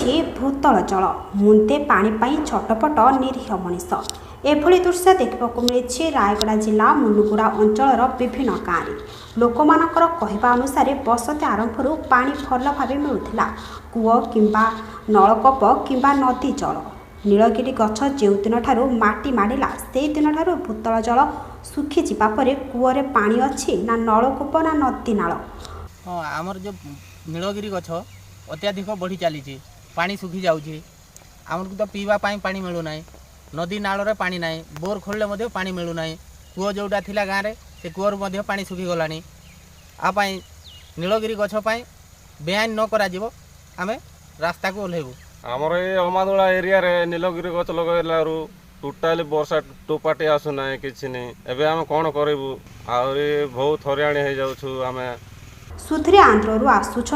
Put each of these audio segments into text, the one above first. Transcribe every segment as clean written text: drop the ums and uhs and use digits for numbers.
भूतल जल मुंदे पानी पाई छटपट निरीह मनीष एभली दृश्य देखा मिली रायगड़ा जिला मुनुगुड़ा अंचल विभिन्न गाँव में लोक मानकर कहवा अनुसार बसते आरंभ पानी भल भाव मिलूला कूଅ किंबा नलकूप किंबा नदी जल नीलगिरी गछ जो दिन माटी माड़ा से दिन भूतल जल सुखी जावा पर कूअरे पानी अच्छी ना नलकूप ना नदी नाल। हाँ आमर जो नीलगिरी गछ अत्याधिक बढ़ी चली पानी सुखी जाऊँगी आमको तो पीवा पानी मिलूना नदी नाल रे पानी ना बोर खोलने पानी मिलूना कूଅ जोटा थिला गाँव में से कूअर पानी सुखी गला आपाई नीलगिरी गछ बेआईन न करा आमे रास्ता को ओह्लैबू आमर ये अमादोला एरिया रे नीलगिरी गछ लगेलू टोटाली वर्षा टोपाटे आसुना किसी नहीं एबे आम कौन करूँ आहरी बहुत हरियाणी हो जाऊँ आम सुधरी आंध्रु आसुंच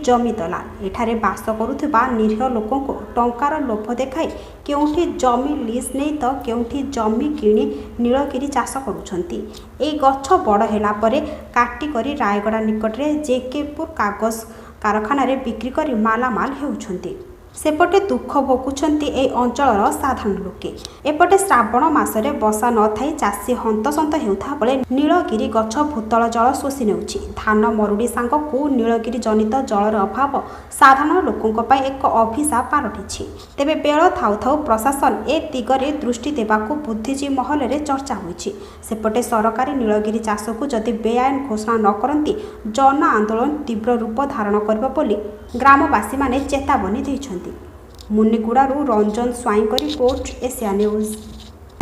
जमी दलाल एठारे बास करुवा निरीह लोकों को टंकार लोभ देखाई केउठी जमी लीज नहीं तो केउठी जमी किणी नीलगिरी चाष करुछंती। ए गछ बड़ होला परे काटी करी रायगड़ा निकट रे जेकेपुर कागज कारखाना रे बिक्री करी मालामाल हेउछंती। सेपटे दुख भोगुछंती ए अंचलर साधारण लोके एपटे श्रावण मासरे बसा न थाई चाषी हंतसंत हेउथा बेले नीलगिरी गछ भूतल जल शोषि नेउछि। धान मरुड़ी सांगकु नीलगिरी जनित जलर अभाव साधारण लोकंक पई एक अभिशाप पालटिछि। तेबे बेଳ थाउ थाउ प्रशासन ए दिगरे दृष्टि देबाकु बुद्धिजीवी महल रे चर्चा होइछि। सेपटे सरकारी नीलगिरी चाषकु जदि बेआईन घोषणा न करंती जन आंदोलन तीव्र रूप धारण करबा बोली ग्रामवासी माने चेतावनी दैछन्ति। मुनिगुड़ारू Ranjan Swain report Asia news.